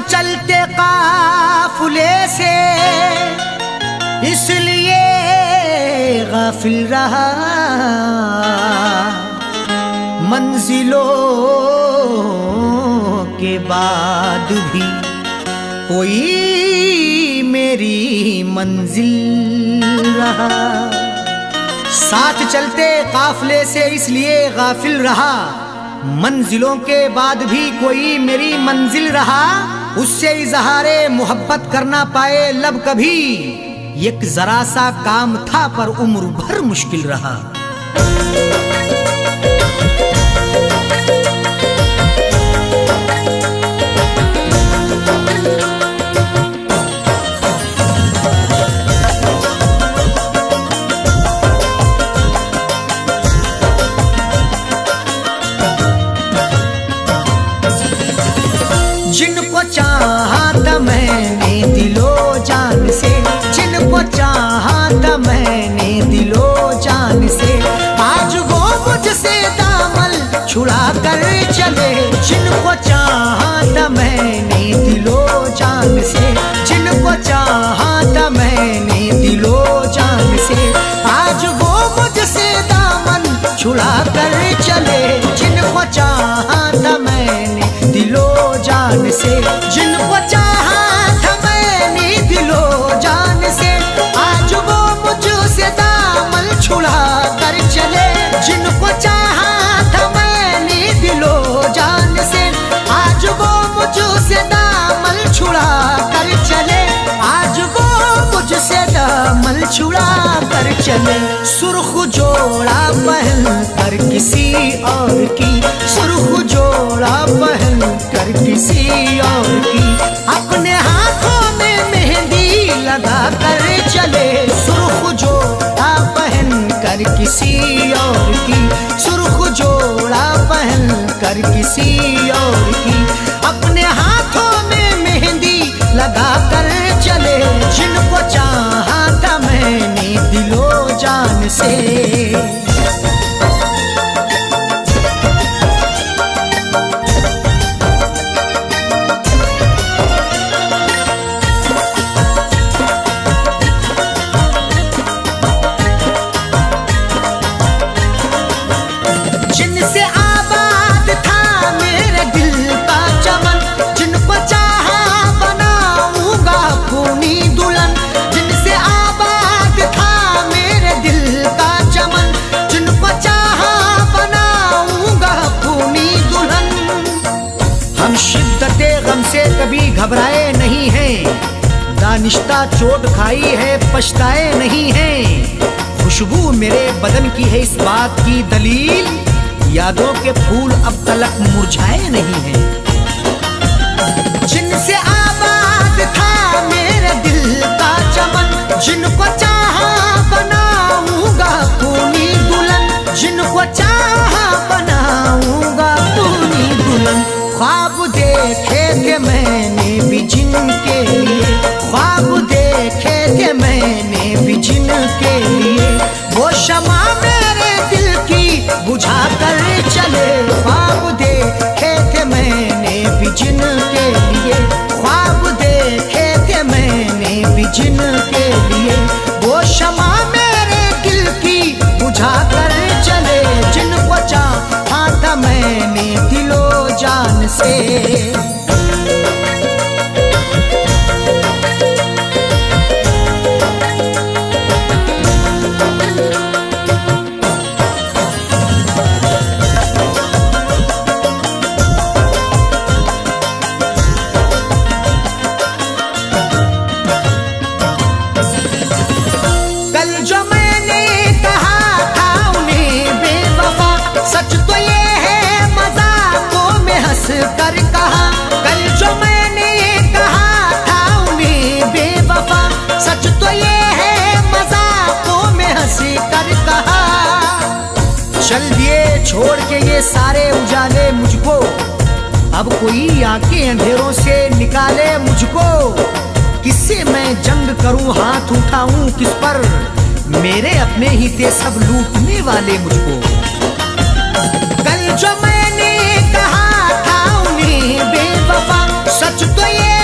चलते काफिले से इसलिए गाफिल रहा, मंजिलों के बाद भी कोई मेरी मंजिल रहा। साथ चलते काफिले से इसलिए गाफिल रहा, मंजिलों के बाद भी कोई मेरी मंजिल रहा। उससे इजहारे मोहब्बत करना पाए लब कभी, एक जरा सा काम था पर उम्र भर मुश्किल रहा। जिनको चाहा था मैंने दिलो जान से, जिनको चाहा था मैंने दिलो जान से, आज वो मुझसे दामन छुड़ा कर चले। जिनको चाहा था मैंने दिलो जान से, जिनको चाहा था मैंने दिलो जान से, आज वो मुझसे दामन छुड़ा कर चले। जिनको चाहा था मैंने दिलो जान से, जिनको चाहा था मैंने दिलो जान से, आज वो मुझसे दामन छुड़ा कर चले। जिनको चाहा था मैंने दिलो जान से, आज वो मुझसे दामन छुड़ा कर चले। आज वो मुझसे दामन छुड़ा कर चले। सुर्ख जोड़ा पहन कर किसी और की, सुर्ख जोड़ा पहन कर किसी और की, अपने हाथों में मेहंदी लगा कर चले। सुर्ख जोड़ा पहन कर किसी और की, सुर्ख जोड़ा पहन कर किसी और की, अपने हाथों में मेहंदी लगा कर चले। जिनको चाहा था मैंने दिलो जान से। जिनसे आबाद था मेरे दिल का चमन, जिनको चाहा बनाऊंगा अपनी दुल्हन। जिनसे आबाद था मेरे दिल का चमन, जिनको चाहा बनाऊंगा अपनी दुल्हन। हम शिद्दते गम से कभी घबराए नहीं हैं, दानिश्ता चोट खाई है पछताए नहीं हैं। खुशबू मेरे बदन की है इस बात की दलील, यादों के फूल अब तलक मुरझाए नहीं हैं। जिनसे आबाद था मेरे दिल का चमन, जिनको चाहा बनाऊंगा अपनी दुल्हन। जिनको चाहा बनाऊंगा अपनी दुल्हन। ख्वाब देखे थे मैंने भी जिनके लिए, ख्वाब देखे थे मैंने भी जिनके लिए, वो शमा मेरे दिल की बुझा कर चले। ख्वाब देखे थे मैंने भी जिनके लिए, ख्वाब देखे थे मैंने भी जिनके लिए, वो शमा मेरे दिल की बुझा कर चले। जिनको चाहा था मैंने दिलो जान से। कर कहा कल जो मैंने कहा था उन्हें बेवफा, सच तो ये है मजाकों में हंस कर कहा। चल दिए छोड़ के ये सारे उजाले मुझको, अब कोई आके अंधेरों से निकाले मुझको। किससे मैं जंग करूं, हाथ उठाऊं किस पर, मेरे अपने ही थे सब लूटने वाले मुझको। कल जो मैंने कहा था उन्हें बेवफा, सच तो ये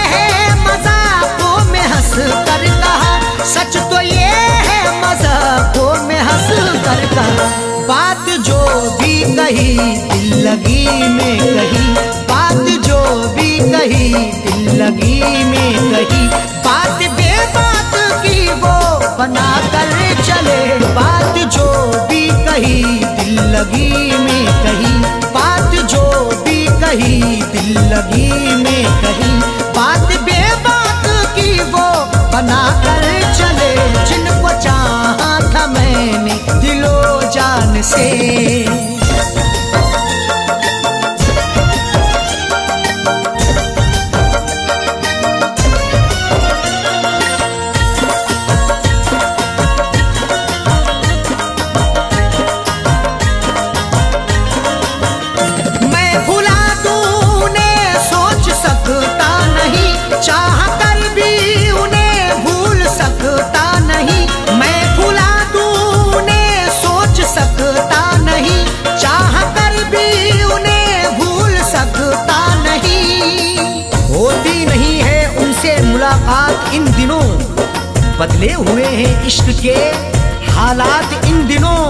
कही दिल लगी में कही, बात जो भी कही दिल लगी में कही, बात बेबात की वो बना कर चले, बात जो भी कही दिल लगी में कही, बात जो भी कही दिल लगी में कही, बात बेबात की वो बना कर चले, जिनको चाहा था मैंने दिलो जान से। मैं भुला दूं उन्हें सोच सकता नहीं, चाह कर भी उन्हें भूल सकता नहीं, मैं भुला दूं उन्हें सोच सकता नहीं, चाह कर भी उन्हें भूल सकता नहीं। होती नहीं है उनसे मुलाकात इन दिनों, बदले हुए हैं इश्क के हालात इन दिनों,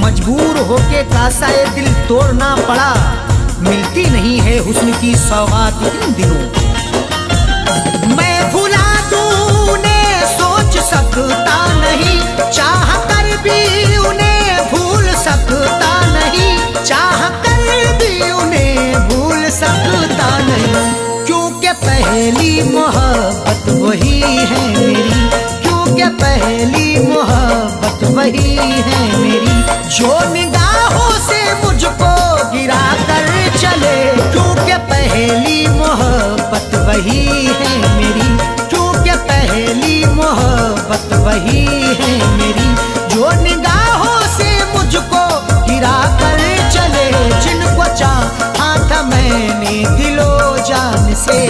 मजबूर होके कासाए दिल तोड़ना पड़ा, मिलती नहीं है हुस्न की सौगात इन दिनों। मैं भुला दूं उन्हें सोच सकता नहीं, चाह कर भी उन्हें भूल सकता नहीं, चाह कर भी उन्हें भूल सकता नहीं, क्योंकि पहली मोहब्बत वही है मेरी, क्योंकि पहली मोहब्बत वही है मेरी, जो निगाहों से मुझको गिरा कर चले, क्योंकि पहली मोहब्बत वही है मेरी, क्योंकि पहली मोहब्बत वही है मेरी, जो निगाहों से मुझको गिरा कर चले, जिनको चाहा था मैंने दिलो जान से।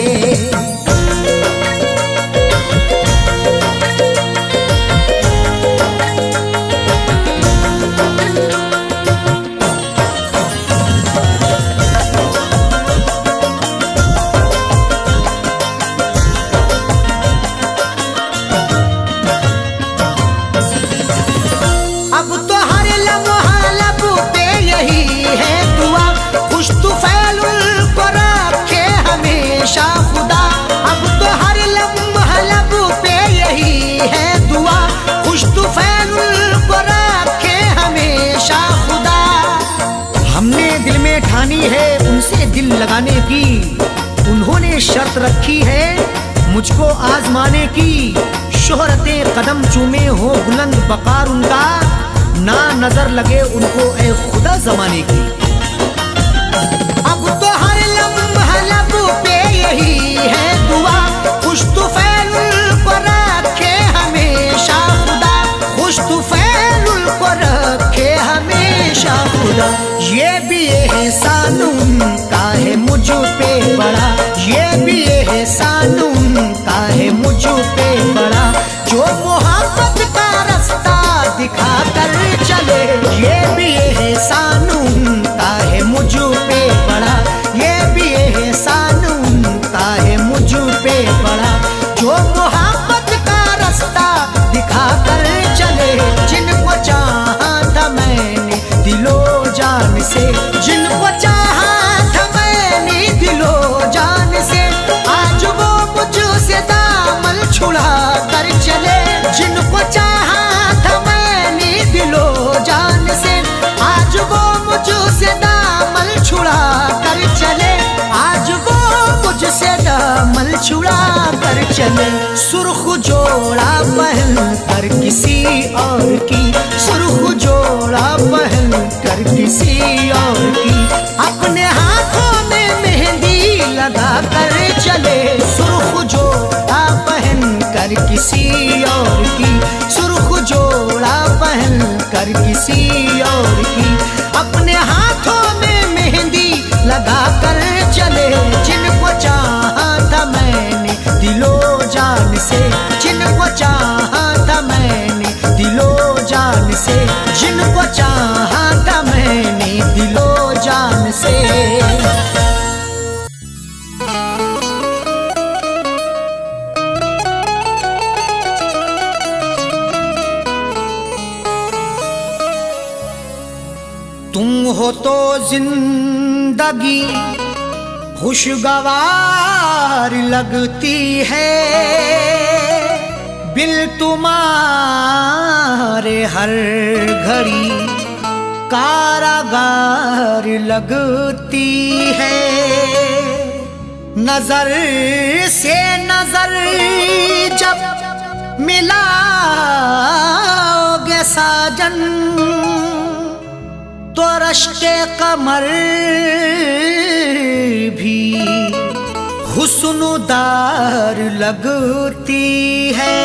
अब तो हर लम्हा लब पे यही है दुआ, खुश तुफैलुल को रखे हमेशा खुदा, अब तो हर लम्हा लब पे यही है दुआ, खुश तुफैलुल को रखे हमेशा खुदा। हमने दिल में ठानी है उनसे दिल लगाने की, उन्होंने शर्त रखी है मुझको आजमाने की, शोहरतें कदम चूमे हो बुलंद बकार उनका, ना नजर लगे उनको ए खुदा जमाने की। अब तो हर लम्हा लब पे यही है दुआ, खुश तुफैलुल को रखे हमेशा खुदा, खुश तुफैलुल को रखे हमेशा खुदा। ये भी एहसान उनका है मुझ पे बड़ा, ये भी एहसान उनका है मुझ पे बड़ा, जो मोहब्बत का रास्ता दिखा कर चले, ये भी एहसान उनका है मुझ पे बड़ा, ये भी एहसान उनका है मुझ पे बड़ा, जो मोहब्बत का रास्ता दिखा कर चले, जिनको चाहा था मैंने दिलो जान से, जिनको चाहा था मैंने दिलो जान से, आज वो मुझसे दामन छुड़ा कर चले, जिनको चाहा था मैंने दिलो जान से, आज वो मुझसे दामन छुड़ा कर चले, आज वो मुझसे दामन छुड़ा कर चले। सुर्ख जोड़ा पहन कर किसी और की, सुर्ख जोड़ा पहन कर किसी और की, अपने हाथों में मेहंदी लगा कर चले, सुर्ख जोड़ा पहन कर किसी और की, सुर्ख जोड़ा पहन कर किसी और की, अपने हाथों में मेहंदी लगा कर चले, जिनको चाहा था मैंने दिलो जान से, जिनको चाहा था मैंने दिलो जान से, जिनको चाहा था मैंने दिलो जान से। तुम तो जिंदगी खुशगवार लगती है, बिल तुम्हारे हर घड़ी कारागार लगती है। नजर से नजर जब मिलाओगे साजन, तो रश्के कमर भी हुस्नुदार लगती है।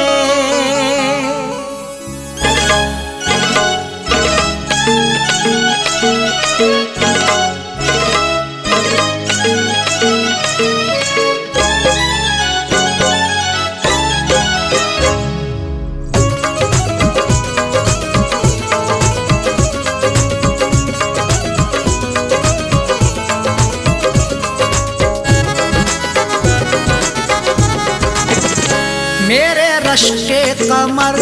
मेरे रश्के कमर,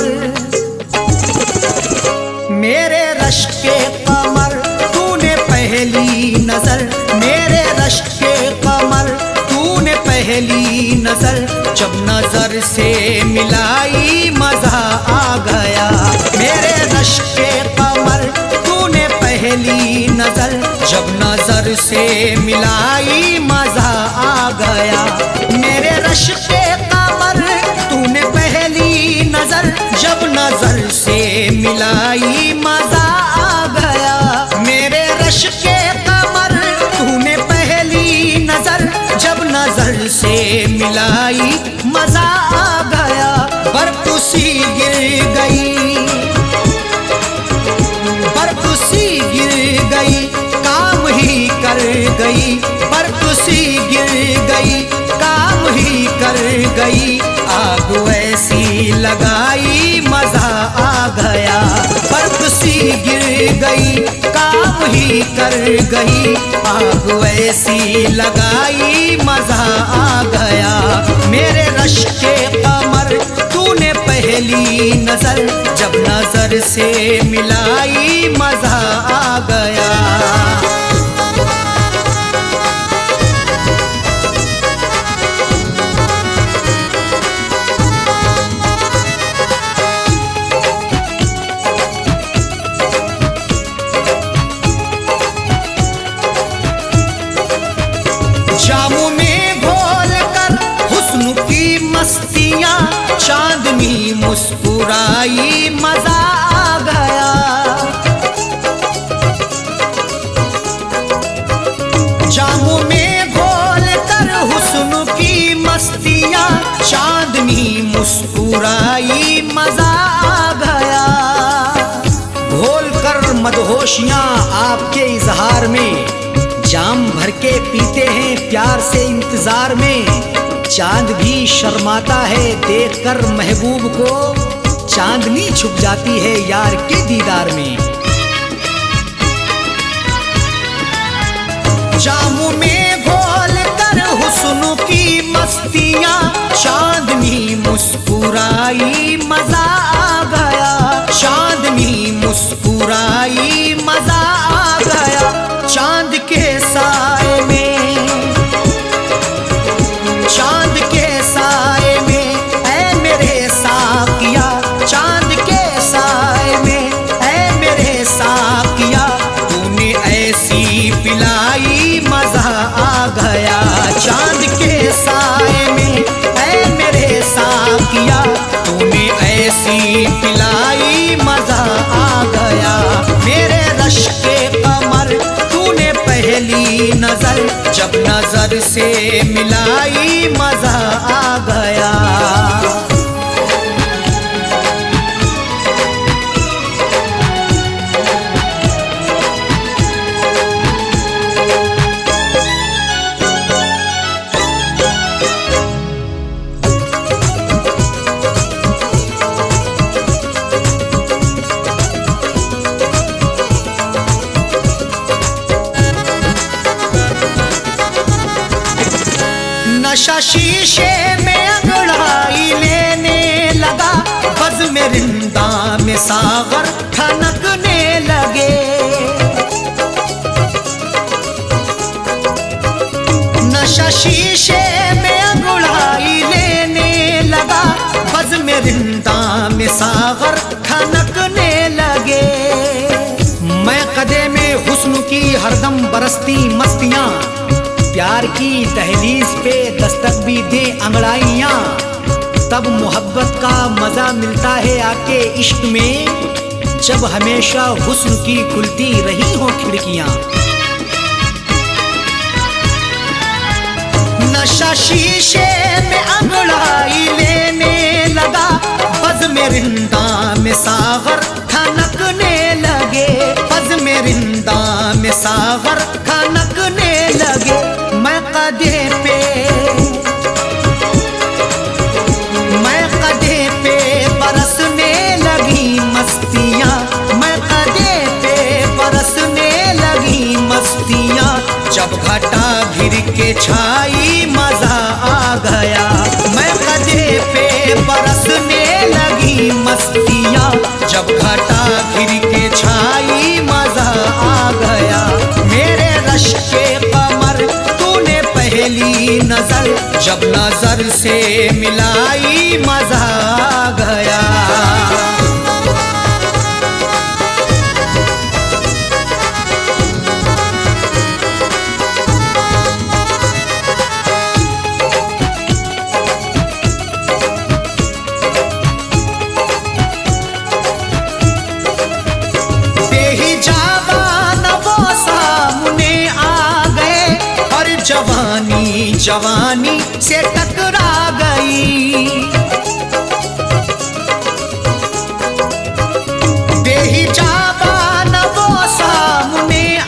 मेरे रश्के कमर, तूने पहली नजर, मेरे रश्के कमर, तूने पहली नजर, जब नजर से मिलाई मजा आ गया। मेरे रश्के कमर, तूने पहली नजर, जब नजर से मिलाई मजा आ गया। मेरे रश्के कमर, तूने पहली नजर, जब नजर से मिलाई मजा आ गया। मेरे रश्के कमर, तूने पहली नजर, जब नजर से मिलाई मजा आ गया। बर्फ सी गिर गई, बर्फ सी गिर गई, काम ही कर गई, बर्फ सी गिर गई, काम ही कर गई। आग ऐसी लगाई मजा आ गया, बर्फ सी गिर गई, काम ही कर गई। आग ऐसी लगाई मजा आ गया। मेरे रश्के कमर, तूने पहली नजर, जब नजर से मिलाई मजा आ गया। जामू में घोल कर हुस्न की मस्तियां, चांदनी मुस्कुराई मजा आ गया। जामू में घोल कर हुस्न की मस्तियां, चांदनी मुस्कुराई मजा आ गया। घोल कर मदहोशियां आपके इजहार में, जाम भर के पीते हैं प्यार से इंतजार में। चांद भी शर्माता है देखकर महबूब को, चांदनी छुप जाती है यार के दीदार में। जामू में घोल कर हुस्न की मस्तियां, चांदनी मुस्कुराई मजा आ गया। चांदनी मुस्कुराई मजा आ गया। चांद के साए में, चांद के साए में, ऐ मेरे साकिया, चांद के साए में, ऐ मेरे साकिया, तूने ऐसी पिलाई मजा आ गया। चांद के साए में, ऐ मेरे साकिया, तूने ऐसी पिलाई मजा आ गया। मेरे रश्के कमर, तूने पहली नजर, जब नजर से मिलाई मजा आ गया। नशा शीशे में अंगड़ाई लेने लगा, बज़ में रिंदा में सागर ठनकने लगे। नशा शीशे में अंगड़ाई लेने लगा, बज़ में रिंदा में सागर खनकने लगे। मैं कदे में हुस्न की हरदम बरसती मस्तियां, प्यार की दहलीज पे दस्तक भी दे अंगड़ाइयां, तब मोहब्बत का मजा मिलता है आके इश्क में, जब हमेशा हुस्न की खुलती रही हो खिड़कियां। नशा शीशे में अंगड़ाई लेने लगा, बज़ में रिंदा में सागर खनकने लगे, बज़ में रिंदा में सागर खनकने लगे। मैं कदे पे बरसने लगी मस्तियाँ, मैं कदे पे बरसने लगी मस्तियाँ, जब घटा घिर के छाई मजा आ गया। मैं कदे पे बरसने लगी मस्तियाँ, जब घटा घिर के छाई मजा आ गया। मेरे रश के कमर तूने पहली नजर, जब नजर से मिलाई मजा आ गया। जवानी जवानी से टकरा गई, बेहिजाबान वो सामने आ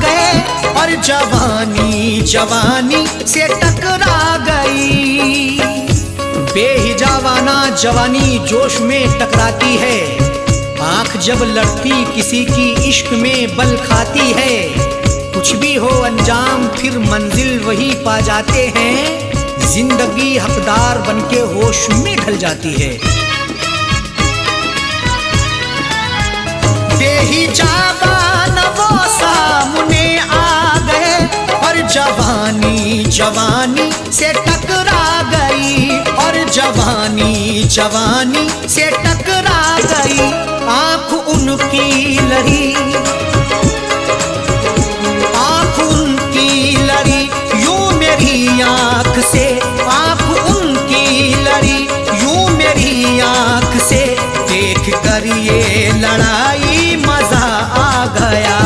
गए, और जवानी जवानी से टकरा गई। बेहिजाबाना जवानी जोश में टकराती है, आंख जब लड़ती किसी की इश्क में बल खाती है। कुछ भी हो अंजाम फिर मंजिल वही पा जाते हैं, जिंदगी हकदार बनके होश में ढल जाती है। बेहिजाबान वो सामने आ गए, और जवानी जवानी से टकरा गई, और जवानी जवानी से टकरा गई। आंख उनकी लड़ी, आंख से आंख उनकी लड़ी, यूं मेरी आंख से देख कर ये लड़ाई मजा आ गया।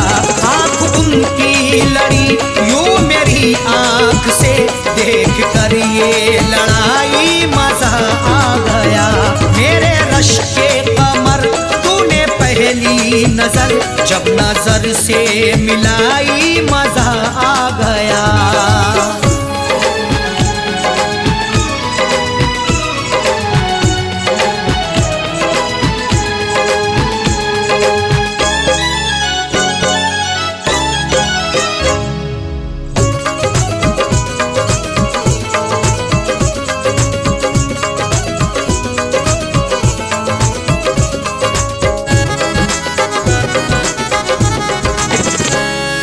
आंख उनकी लड़ी, यूं मेरी आंख से देख कर ये लड़ाई मजा आ गया। मेरे रश के कमर तूने पहली नजर, जब नजर से मिलाई मजा आ गया।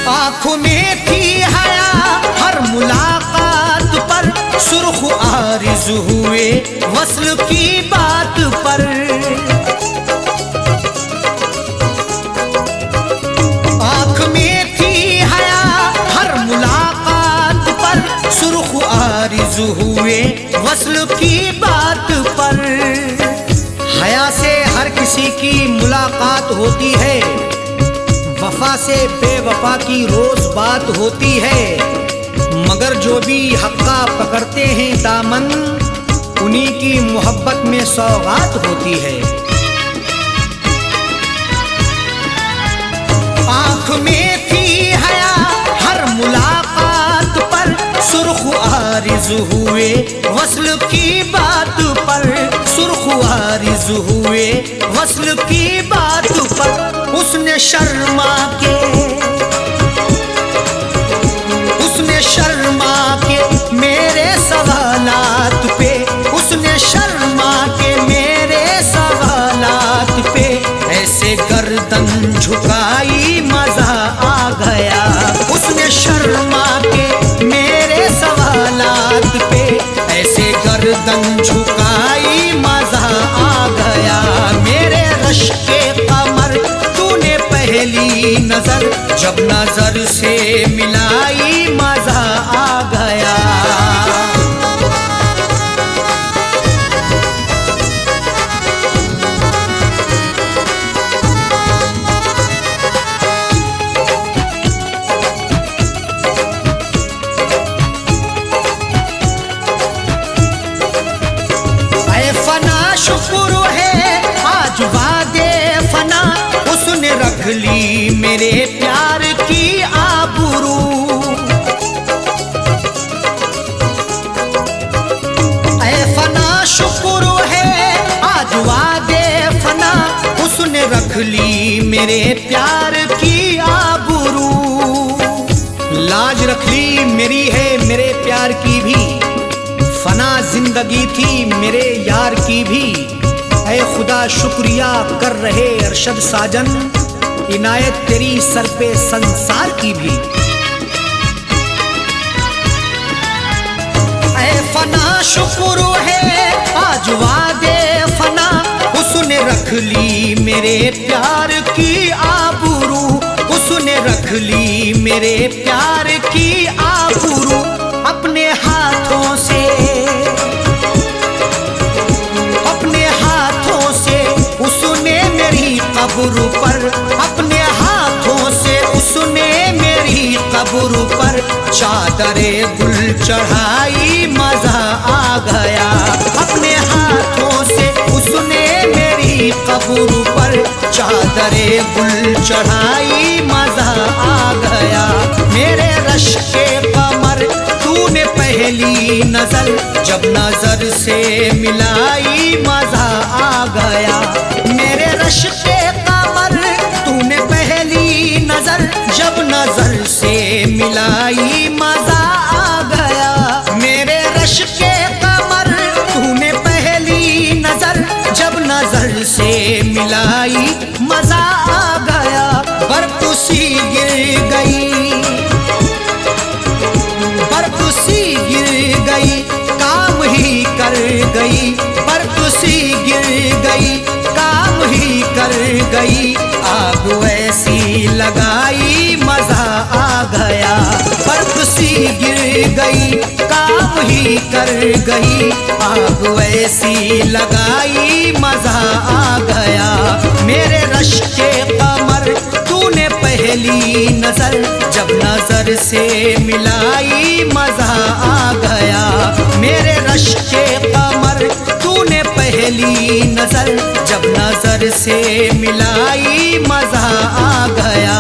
आँखों में थी हया हर मुलाकात पर, सुर्ख आरिज़ हुए वस्ल की बात पर। आँख में थी हया हर मुलाकात पर, सुर्ख आरिज़ हुए वस्ल की बात पर। हया से हर किसी की मुलाकात होती है, वफा से बेवफा की रोज बात होती है, मगर जो भी हक्का पकड़ते हैं दामन, उन्हीं की मोहब्बत में सौगात होती है। आँख में थी हया हर मुलाकात पर, सुर्ख आरिज़ हुए वस्ल की बात पर, सुर्ख आरिज़ हुए वस्ल की बात पर। उसने शर्मा के मेरे सवालात पे, उसने शर्मा के मेरे सवालात पे, ऐसे गर्दन झुकाई मजा आ गया। उसने शर्मा के मेरे सवाल नजर, जब नजर से मिलाई मजा आ गया। शुक्र है आज वादे फना, उसने रख ली मेरे प्यार की आबरू। ऐ फना शुक्र है आज वादे फना, उसने रख ली मेरे प्यार की आबरू। लाज रख ली मेरी है मेरे प्यार की भी, फना जिंदगी थी मेरे यार की भी। ऐ खुदा शुक्रिया कर रहे अरशद साजन, इनायत तेरी सर पे संसार की भी। ऐ फना शुक्र है आज वादे फना, उसने रख ली मेरे प्यार की आबरू। उसने रख ली मेरे प्यार की आबरू। अपने हाथों से उसने मेरी कब्र पर, अपने हाथों से उसने मेरी कब्र पर चादरे गुल चढ़ाई मजा आ गया। अपने हाथों से उसने मेरी कब्र पर चादरे गुल चढ़ाई मजा आ गया। मेरे रश के कमर तूने पहली नजर, जब नजर से मिलाई मजा आ गया। मेरे रश के कमर तूने पहली नजर, जब नजर से मिलाई मजा आ गया। मेरे रश के कमर तूने पहली नजर, जब नजर से मिलाई मजा आ गया। बर्फ सी गिर गई, बर्फ सी गिर गई, काम ही कर गई। बर्फ सी गिर गई, काम ही कर गई। आग ऐसी लगाई मजा आ गया। बर्फ सी गिर गई, काम ही कर गई। आग ऐसी लगाई मजा आ गया। मेरे रश के कमर तूने पहली नजर, जब नजर से मिलाई मजा आ गया। मेरे रश के कमर तूने पहली नजर, जब नजर से मिलाई मजा आ गया।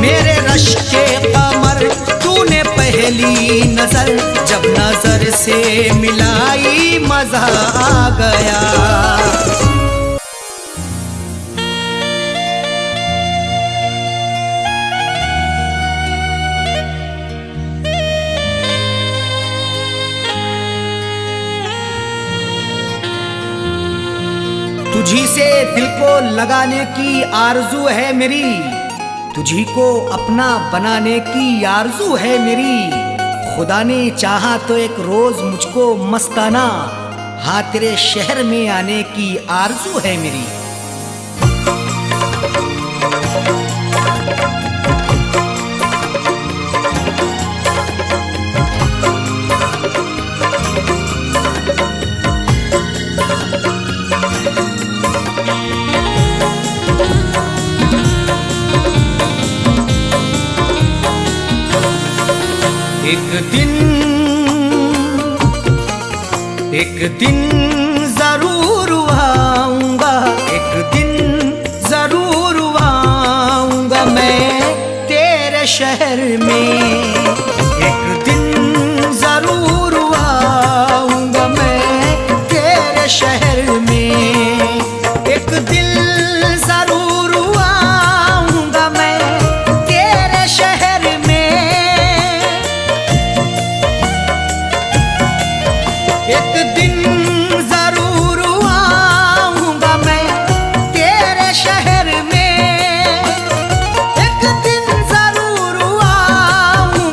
मेरे रश के कमर तूने पहली नजर, जब नजर से मिलाई मजा आ गया। तुझी से दिल को लगाने की आरजू है मेरी, तुझी को अपना बनाने की आरजू है मेरी। खुदा ने चाहा तो एक रोज मुझको मस्ताना, हाँ तेरे शहर में आने की आरजू है मेरी। एक दिन जरूर आऊंगा, एक दिन जरूर आऊंगा मैं तेरे शहर में। एक दिन जरूर आऊंगा मैं तेरे शहर में। एक दिन जरूर आऊंगा मैं तेरे शहर में। एक दिन जरूर आऊंगा मैं तेरे शहर में। एक दिन जरूर आऊंगा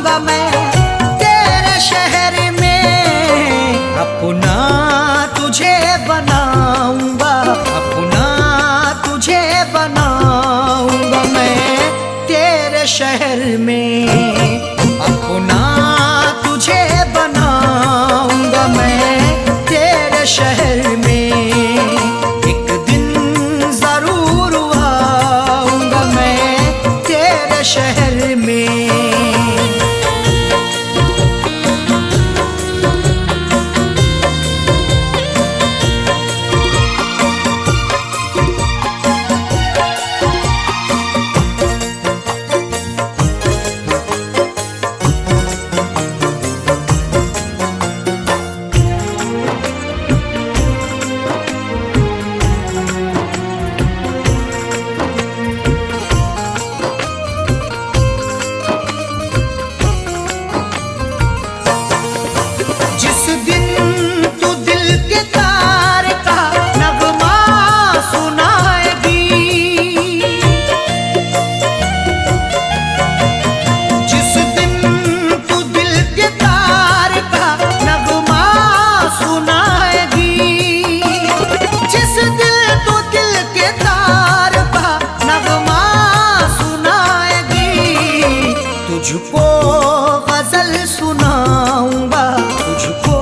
गजल सुनाऊंगा, तुझको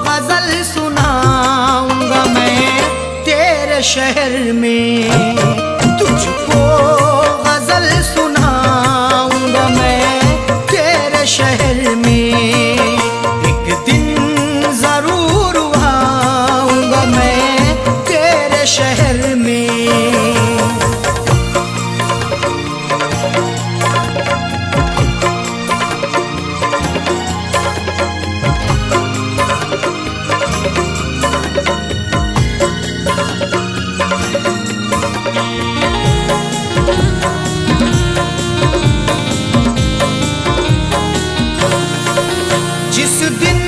गजल सुनाऊंगा मैं तेरे शहर में, तुझको गजल सुनाऊंगा मैं तेरे शहर में। एक दिन जरूर आऊंगा मैं तेरे शहर में। जिस दिन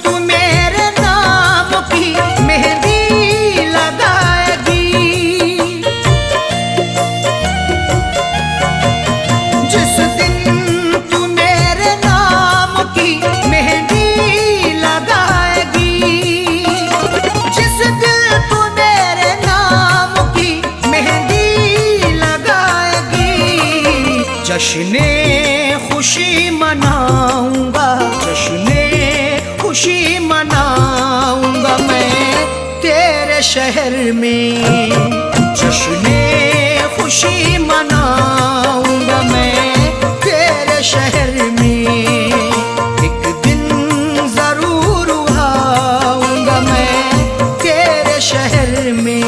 तू मेरे नाम की मेहंदी लगाएगी, जिस दिन तू मेरे नाम की मेहंदी लगाएगी, जिस दिन तू मेरे नाम की मेहंदी लगाएगी, जश्ने खुशी मनाऊंगा, जश्ने खुशी मनाऊंगा मैं तेरे शहर में, जश्ने खुशी मनाऊंगा मैं तेरे शहर में। एक दिन जरूर आऊंगा मैं तेरे शहर में।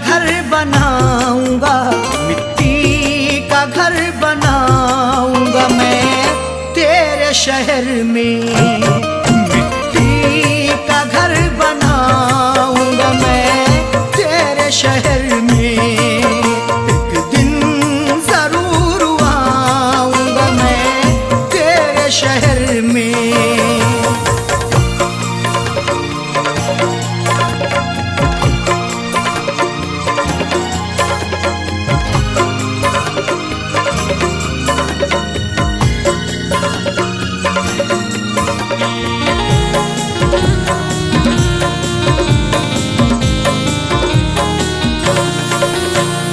घर बनाऊंगा, मिट्टी का घर बनाऊंगा मैं तेरे शहर में, मिट्टी का घर बनाऊंगा मैं तेरे शहर में। एक दिन जरूर आऊंगा मैं तेरे शहर में।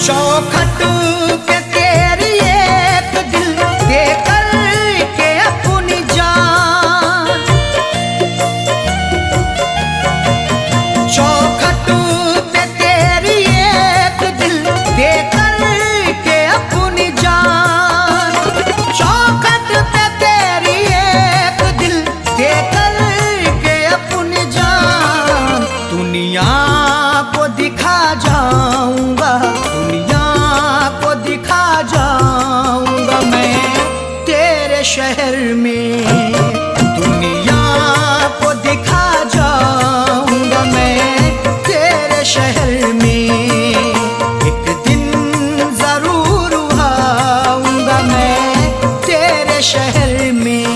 चौखट पे तेरी एक दिल दे कर के अपनी जान, चौखट पे तेरी एक दिल दे कर के अपनी जान, चौखट पे तेरी एक दिल दे कर के अपनी जान। दुनिया को दिखा जाऊंगा, दुनिया को दिखा जाऊंगा मैं तेरे शहर में, दुनिया को दिखा जाऊंगा मैं तेरे शहर में। एक दिन जरूर आऊंगा मैं तेरे शहर में।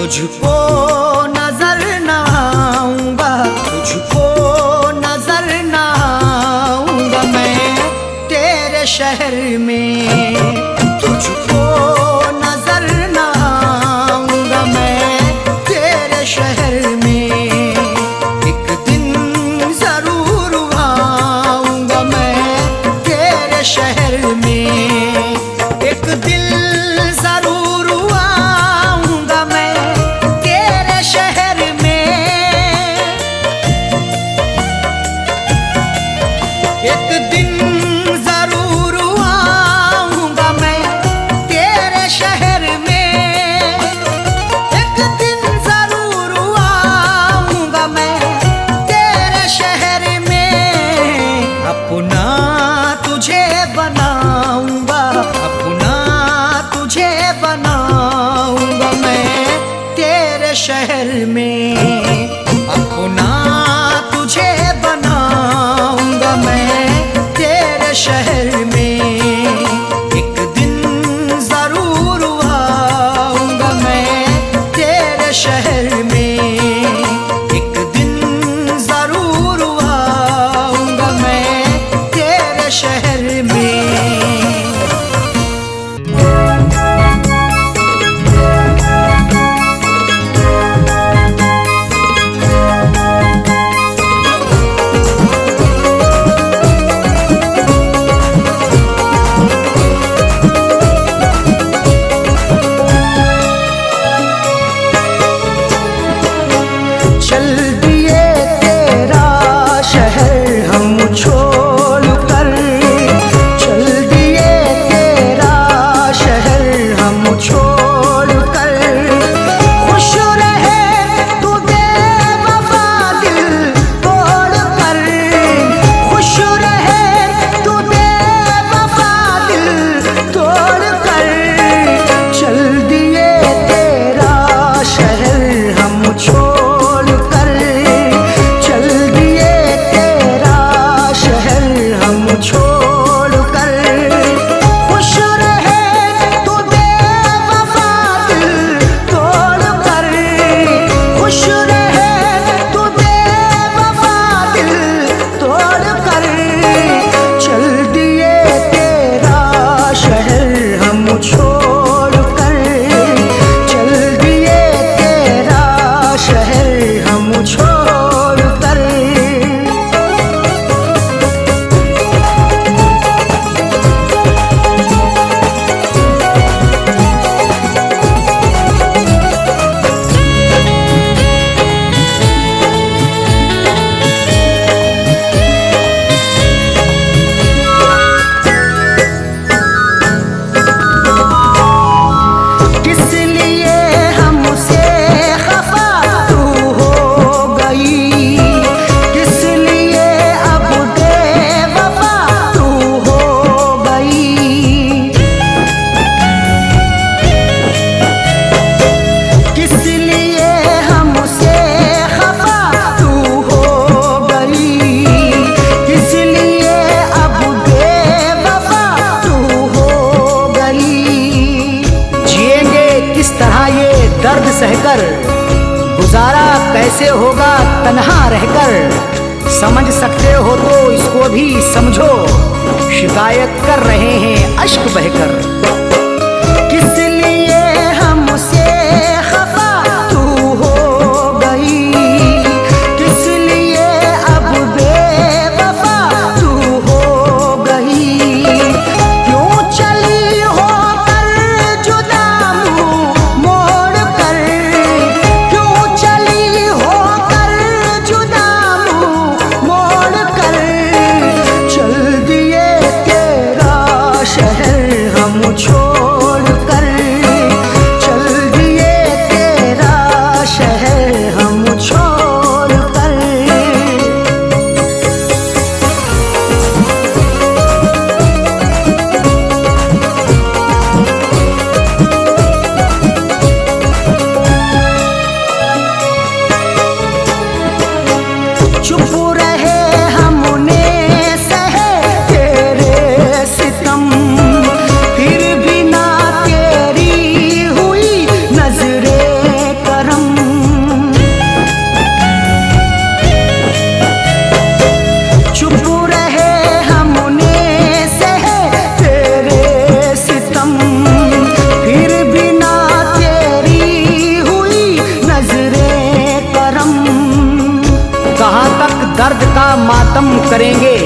तुझको नजर ना आऊंगा, तुझको नजर ना आऊंगा मैं तेरे शहर में, तुझको नजर ना आऊंगा मैं तेरे शहर में। एक दिन जरूर आऊंगा मैं तेरे शहर में, एक दिल जरूर आऊंगा मैं तेरे शहर में, एक दिन जरूर आऊंगा मैं तेरे शहर में, एक दिन जरूर आऊंगा मैं तेरे शहर में। अपना तुझे बनाऊंगा, अपना तुझे बनाऊंगा मैं तेरे शहर में, अपना तुझे बनाऊंगा मैं तेरे शहर में। एक दिन जरूर आऊंगा मैं तेरे शहर में, एक दिन जरूर आऊंगा मैं तेरे शहर में। चल दिए तेरा शहर हम छोड़ कर, चल दिए तेरा शहर हम छोड़ कर। खुश रहे तू बेवफा दिल तोड़ कर, खुश रहे तू बेवफा दिल तोड़ कर। चल दिए तेरा शहर हम छोड़ कर, चल दिए तेरा शहर हम छोड़ कर। खुश रहे तू बेवफा दिल तोड़ कर, खुश रहे तू बेवफा दिल तोड़ कर। चल दिए तेरा शहर हम छोड़ कर, चल दिए तेरा शहर हम छोड़ कर। किस लिए हमसे खफा तू हो गई, किस लिए अब बेवफा तू हो गई। किस लिए हमसे खफा तू हो गई, किस लिए अब बेवफा तू हो गई। जिएंगे किस तरह ये दर्द सहकर, गुजारा कैसे होगा तन्हा रहकर। समझ सकते हो तो इसको भी समझो, शिकायत कर रहे हैं अश्क बहकर। किस लिए हमसे खफा तू हो गई, किस लिए अब बेवफा तू हो गई। क्यों चली होकर जुदा मुँह मोड़ कर, क्यों चली होकर जुदा मुँह मोड़ कर। चल दिए तेरा शहर हम छोड़ कर, करेंगे,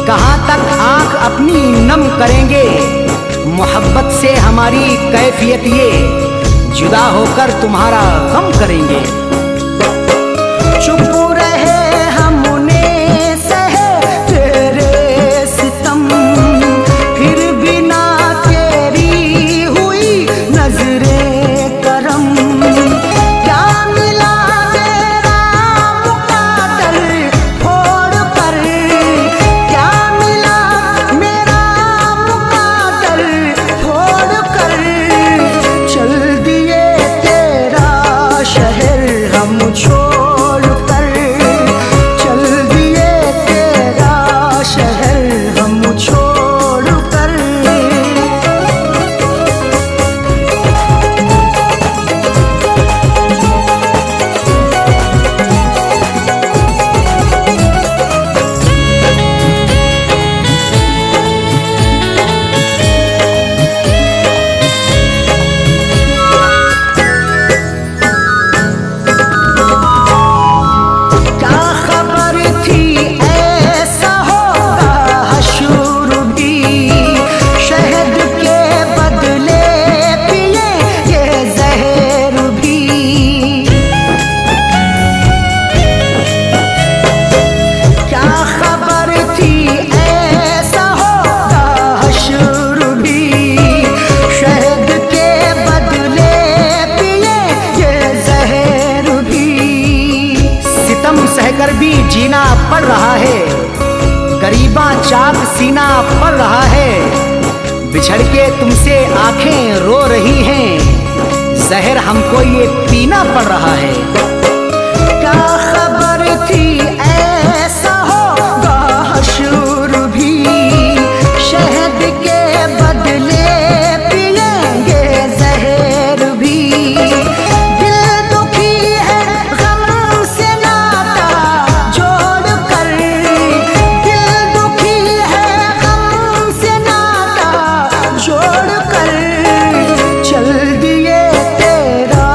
कहाँ तक आंख अपनी नम करेंगे। मोहब्बत से हमारी कैफियत ये, जुदा होकर तुम्हारा गम करेंगे। चुप रहे हमने सहे तेरे सितम, फिर भी ना तेरी हुई नजरे करम। क्या मिला मेरा मुकादर फोड़ कर, क्या मिला मेरा मुकादर फोड़ कर। चल दिए तेरा शहर हम छोड़ कर, चल दिए तेरा शहर हम छोड़ कर। क्या खबर थी ऐसा होगा हशूर भी, शहद के बदले पिए ये जहर भी। क्या खबर थी ऐसा होगा हशूर भी, शहद के बदले पिए ये जहर भी। सितम सहकर भी जीना पड़ रहा है, गरीबा चाक सीना पड़ रहा है। बिछड़ के तुमसे आंखें रो रही हैं, जहर हमको ये पीना पड़ रहा है। क्या खबर थी ऐसा होगा हशूर भी, शहद के बदले पिएंगे जहर भी। दिल दुखी है गम से नाता जोड़ कर, दिल दुखी है गम से नाता जोड़ कर। चल दिए तेरा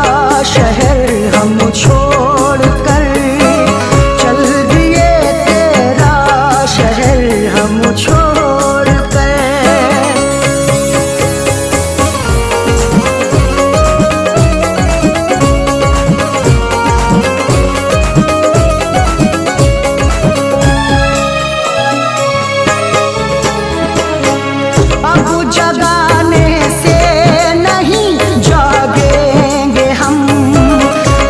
शहर हम छोड़ कर, चल दिए तेरा शहर हम छोड़ कर। अब जगाने से नहीं जागेंगे हम,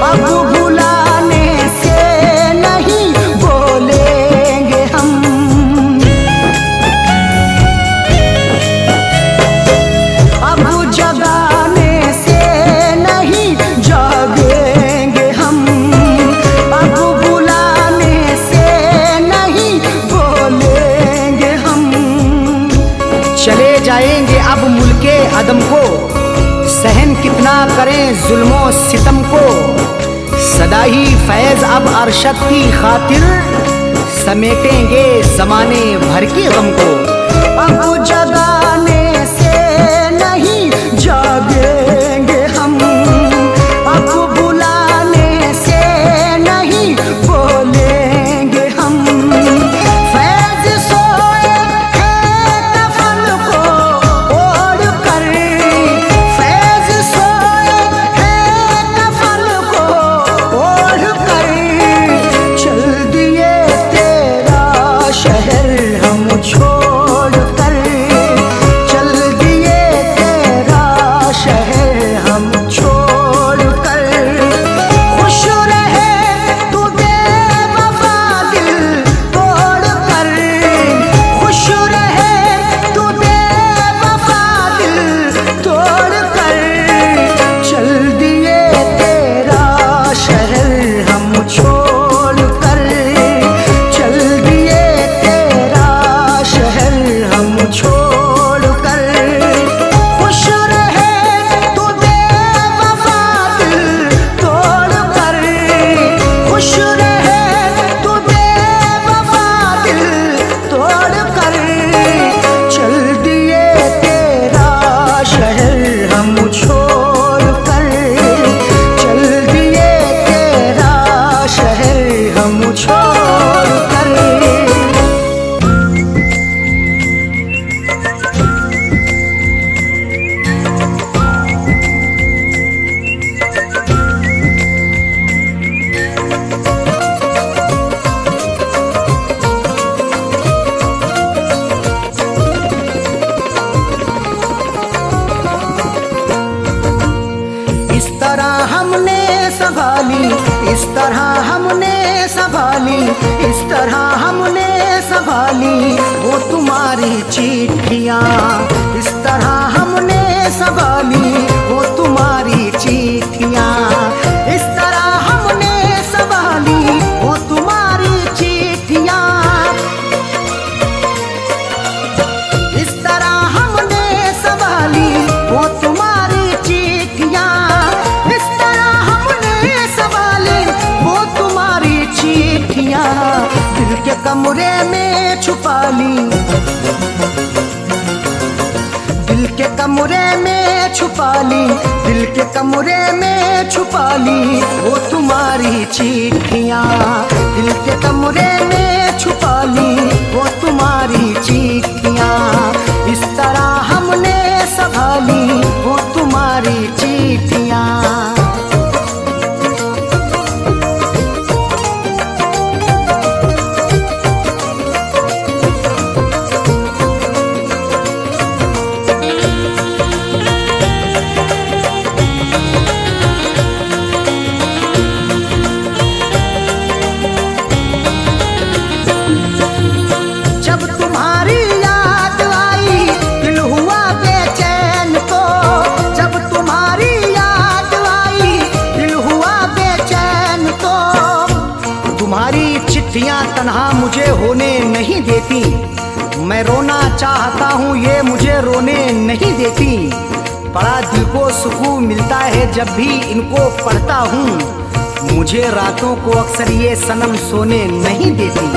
अब बुलाने से नहीं बोलेंगे हम। अब जगाने से नहीं जागेंगे हम, अब बुलाने से नहीं बोलेंगे हम। चले जाएंगे अब मुल्के अदम को, सहन कितना करें जुल्मो सितम को। सदा ही फैज अब अरशद की खातिर, समेटेंगे जमाने भर के गम को। अब जगाने से नहीं जागेंगे हम, अब बुलाने से नहीं बोलेंगे हम। फैज सोए हैं कफन को ओढ़ कर, फैज सोए हैं कफन को ओढ़ कर। चल दिए तेरा शहर हम छोड़ कर, तरह हमने संभाली, इस तरह हमने संभाली, इस तरह हमने संभाली वो तुम्हारी चिट्ठियाँ। इस तरह हमने संभाली वो तुम्हारी चिट्ठियाँ। इस तरह हमने संभाली वो तुम्हारी चिट्ठियाँ। इस तरह हमने संभाली वो तुम्हारी चिट्ठियाँ। इस तरह हमने संभाली वो तुम्हारी चिट्ठियाँ। दिल के कमरे में छुपा ली, दिल के कमरे में छुपा ली, दिल के कमरे में छुपा ली वो तुम्हारी चिट्ठियाँ। दिल के कमरे में छुपा ली वो तुम्हारी चिट्ठियाँ। इस तरह हमने संभाली वो तुम्हारी चिट्ठियाँ। चिट्ठियाँ तन्हा मुझे होने नहीं देती, मैं रोना चाहता हूँ ये मुझे रोने नहीं देती। बड़ा दिल को सुकून मिलता है जब भी इनको पढ़ता हूँ, मुझे रातों को अक्सर ये सनम सोने नहीं देती।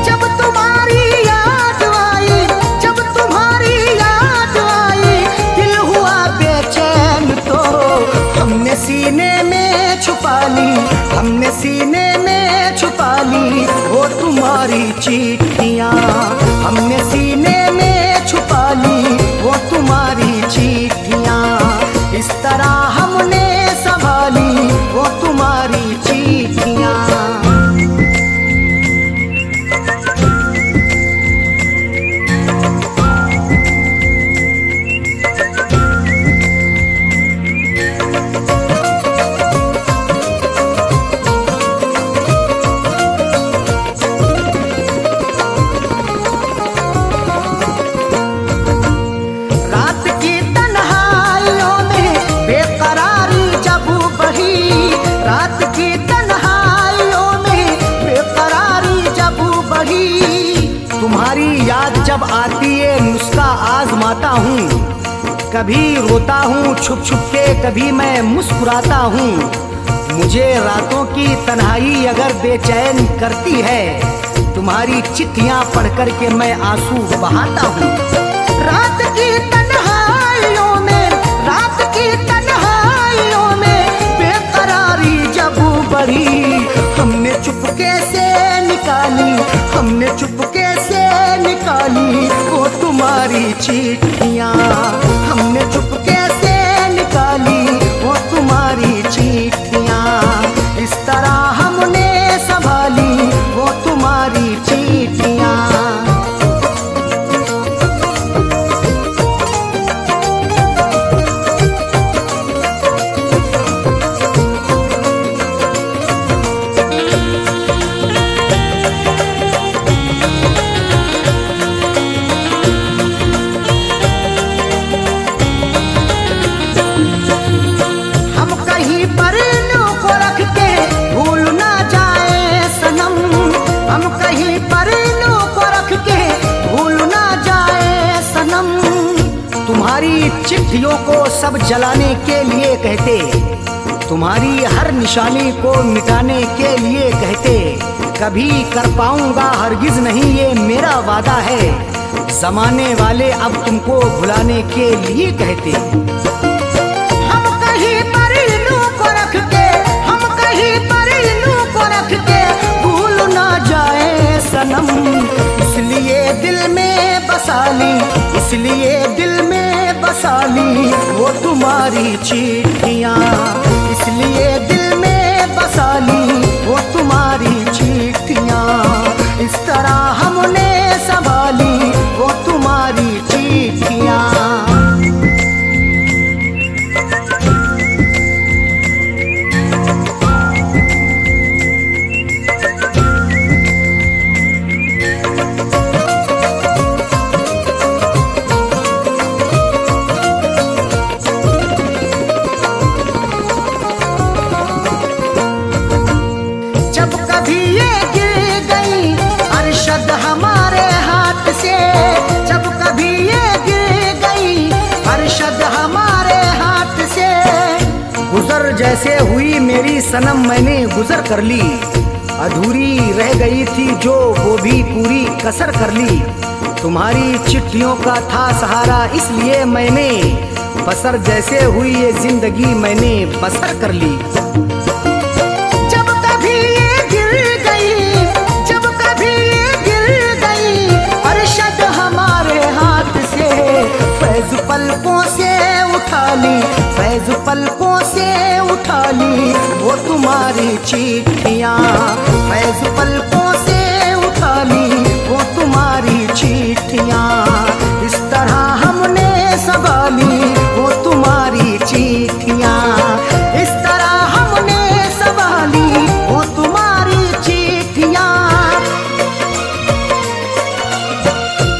जब तुम्हारी याद आई, जब तुम्हारी याद आई, दिल हुआ बेचैन तो हमने सीने में छुपा ली, हमने सीने में छुपा ली वो तुम्हारी चिट्ठियाँ। हमने सीने में छुपा ली वो तुम्हारी चिट्ठियाँ। इस तरह हमने संभाली वो तुम्हारी चिट्ठियाँ। तुम्हारी याद जब आती है नुस्खा आजमाता हूँ, कभी रोता हूँ छुप छुप के, कभी मैं मुस्कुराता हूँ। मुझे रातों की तन्हाई अगर बेचैन करती है, तुम्हारी चिट्ठियाँ पढ़ कर के मैं आंसू बहाता हूँ। रात की तन्हाइयों में, रात की तन्हाइयों में बेकरारी जब बढ़ी, हमने चुपके से निकाली, हमने चुपके से निकाली वो तुम्हारी चिट्ठियाँ। हमने चुपके से निकाली वो तुम्हारी चिट्ठियाँ। इस तरह हमने संभाली वो तुम्हारी चिट्ठियाँ। तुम्हारी चिट्ठियों को सब जलाने के लिए कहते, तुम्हारी हर निशानी को मिटाने के लिए कहते। कभी कर पाऊंगा हरगिज नहीं ये मेरा वादा है, जमाने वाले अब तुमको भुलाने के लिए कहते। हम कहीं पर इन्हों को रख के, हम कहीं पर इन्हों को रख के भूल ना जाए सनम, इसलिए दिल में बसा ली, इसलिए दिल में बसा ली वो तुम्हारी चिट्ठियाँ। इसलिए दिल में बसा ली वो तुम्हारी चिट्ठियाँ। इस तरह हमने संभाली वो तुम्हारी चिट्ठियाँ। गुजर जैसे हुई मेरी सनम मैंने गुजर कर ली, अधूरी रह गई थी जो वो भी पूरी कसर कर ली। तुम्हारी चिट्ठियों का था सहारा इसलिए मैंने बसर जैसे हुई ये जिंदगी मैंने बसर कर ली। जब कभी ये गिर गई, जब कभी ये गिर गई अरशद हमारे हाथ से, फैज पलकों से उठा ली, फैज पलकों से उठा ली वो तुम्हारी चिट्ठियाँ, फैज पलकों से उठा ली वो तुम्हारी चिट्ठियाँ। इस तरह हमने संभाली वो तुम्हारी चिट्ठियाँ, इस तरह हमने संभाली वो तुम्हारी चिट्ठियाँ,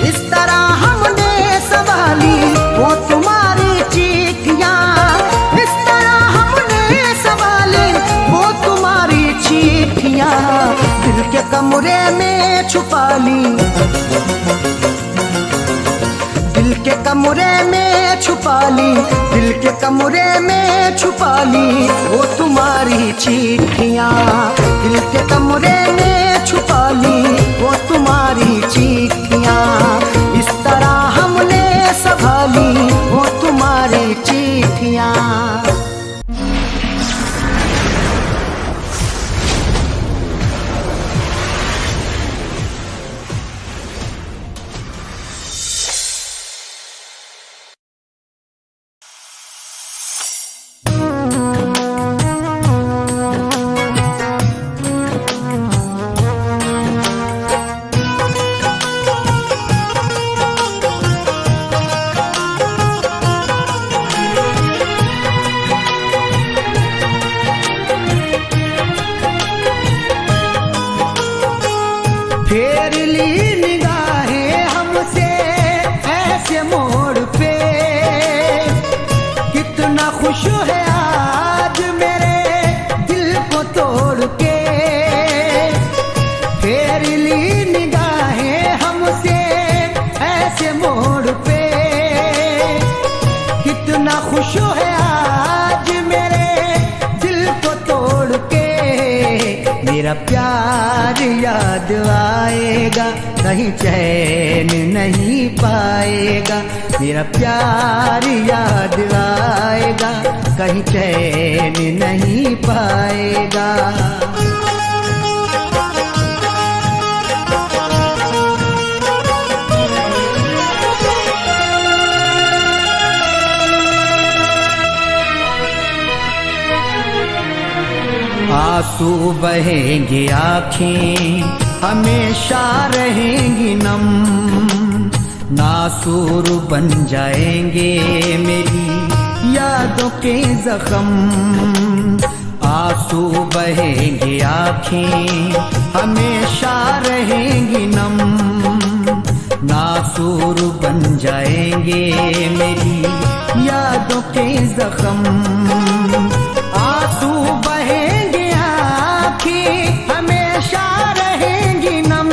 इस तरह हमने संभाली वो तुम्हारी चिट्ठियाँ, इस तरह हमने संभाली वो तुम्हारी चिट्ठियाँ। दिल के कमरे में छुपा ली, दिल के कमरे में छुपा ली, दिल के कमरे में छुपा ली वो तुम्हारी चिट्ठियाँ, दिल के कमरे में छुपा ली वो तुम्हारी चिट्ठियाँ। इस तरह हमने संभाली वो तुम्हारी चिट्ठियाँ। फेर ली निगाहें हमसे ऐसे मोड़ पे, कितना खुश है आज मेरे दिल को तोड़ के। फेर ली निगाहें हमसे ऐसे मोड़ पे, कितना खुश है आज मेरे दिल को तोड़ के। मेरा प्यार याद आएगा कहीं चैन नहीं पाएगा, मेरा प्यार याद आएगा कहीं चैन नहीं पाएगा। आंसू बहेंगे आँखें हमेशा रहेंगी नम, नासूर बन जाएंगे मेरी यादों के जख्म। आंसू बहेंगे आँखें हमेशा रहेंगी नम, नासूर बन जाएंगे मेरी यादों के जख्म। आंसू बहेंगे आँखें हमेशा रहेंगी नम,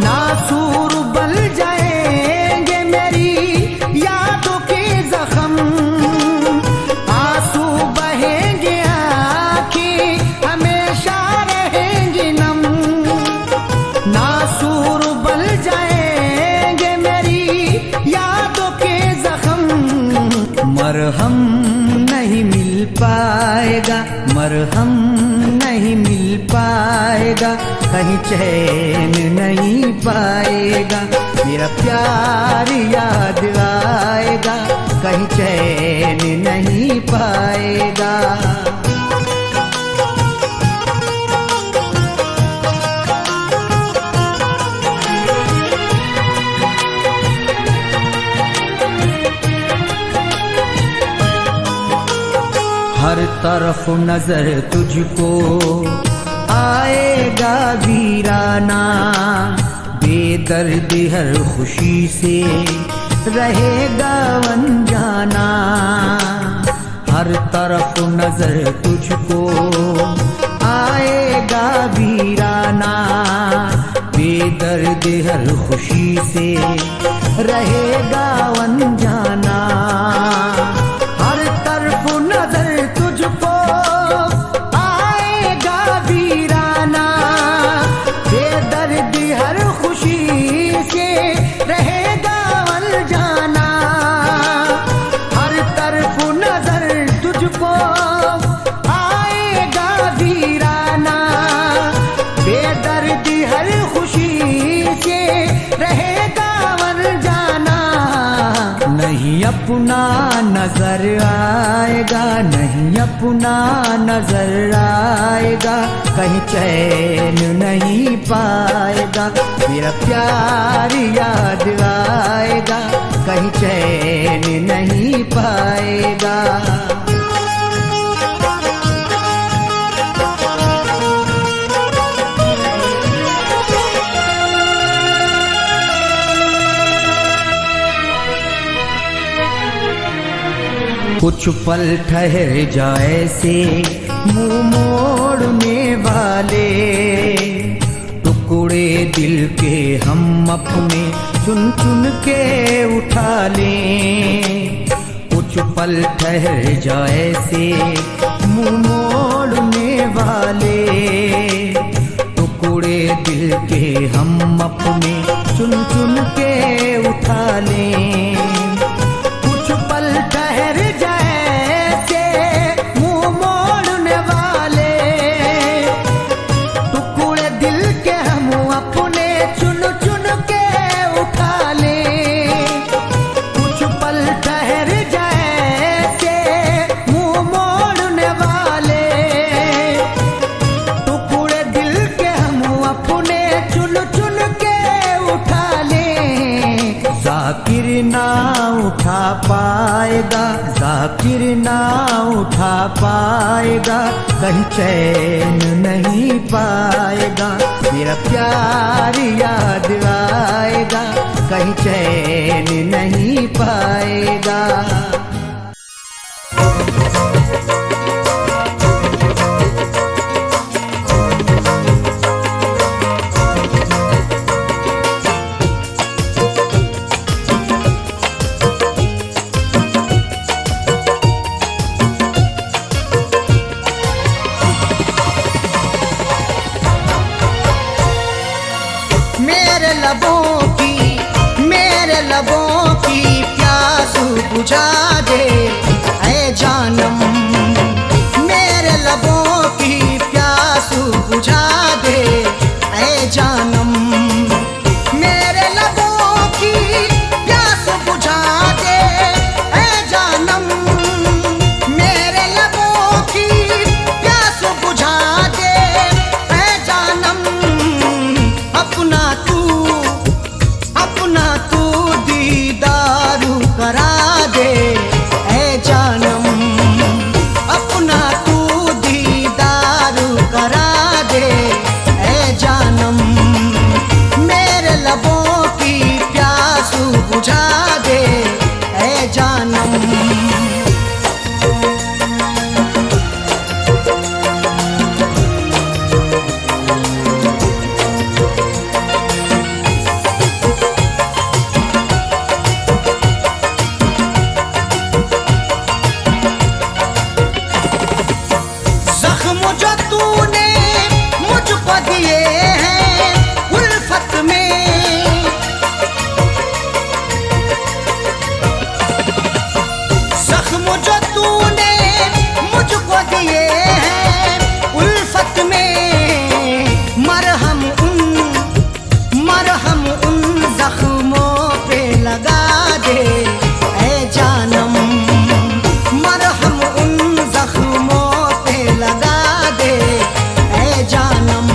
नासूर बन जाएंगे मेरी यादों के जख्म। आंसू बहेंगे आँखें हमेशा रहेंगी नम, नासूर बन जाएंगे मेरी यादों के जख्म। मरहम नहीं मिल पाएगा, मरहम नहीं मिल पाएगा, कहीं चैन नहीं पाएगा। मेरा प्यार याद आएगा कहीं चैन नहीं पाएगा। हर तरफ नजर तुझको आएगा वीराना, बेदर्द हर खुशी से रहेगा अनजाना। हर तरफ नजर तुझको आएगा वीराना, बेदर्द हर खुशी से रहेगा अनजाना। हर तरफ नजर आएगा वीराना, बेदर्दी हर खुशी से रहेगा वर जाना। नहीं अपना नजर आएगा, नहीं अपना नजर आएगा, कहीं चैन नहीं पाएगा। मेरा प्यार याद आएगा, कहीं चैन नहीं पाएगा। कुछ पल ठहर जाए से मुंह मोड़ने वाले, टुकड़े दिल के हम अपने चुन चुन के उठा लें। कुछ पल ठहर जाए से मुंह मोड़ने वाले, टुकड़े दिल के हम अपने चुन चुन के उठा लें। कुछ पल ठहर जाकिर ना उठा पाएगा, जाकिर ना उठा पाएगा, कहीं चैन नहीं पाएगा। मेरा प्यार याद आएगा, कहीं चैन नहीं पाएगा। मेरे लबों की प्यास बुझा दे ऐ जानम, मेरे लबों की प्यास बुझा दे ऐ जानम। मेरे लबों की प्यास बुझा दे ऐ जानम, मेरे लबों की प्यास बुझा दे ऐ जानम। अपना तू दीदारू करा दे ऐ जानम, अपना तू दीदारू करा दे ऐ जानम। मेरे लबों की प्यास बुझा दे ऐ जानम। जो तूने मुझको दिए हैं उल्फत में, जख्म जो तूने मुझको दिए हैं उल्फत में, मरहम उन जख्मों पे लगा दे ऐ जानम, मरहम उन जख्मों पे लगा जानम।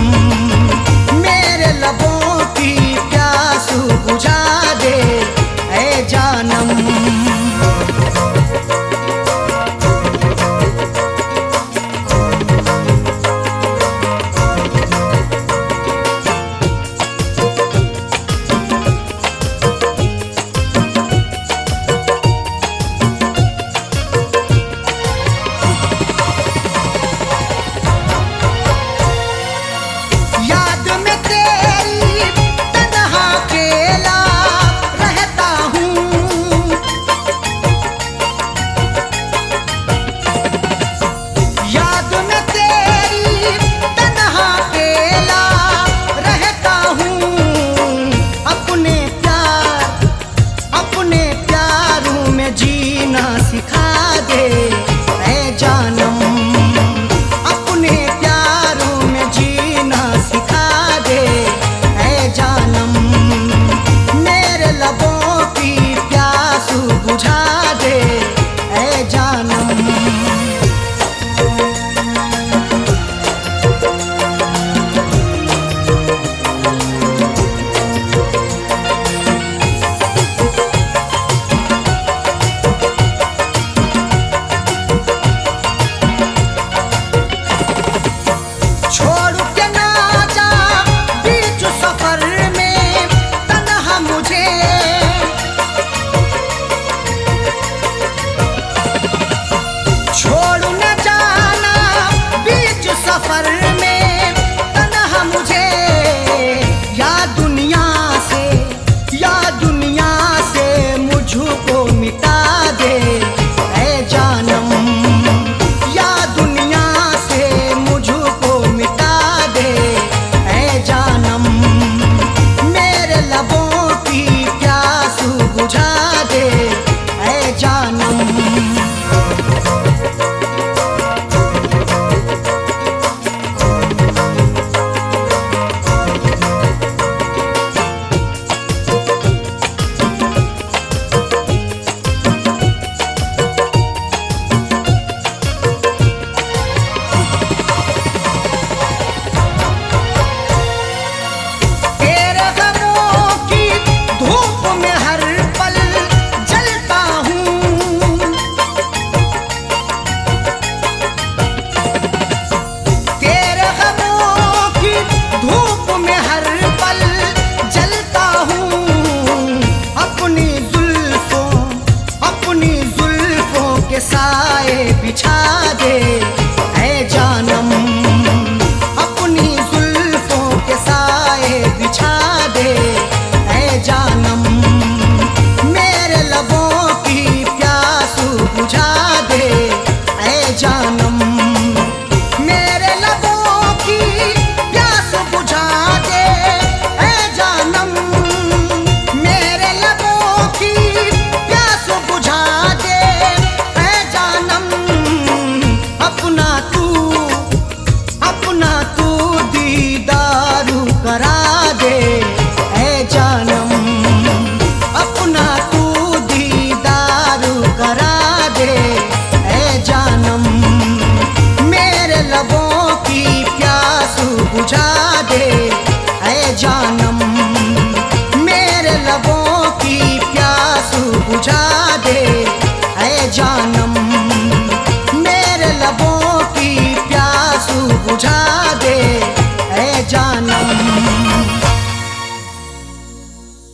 जानम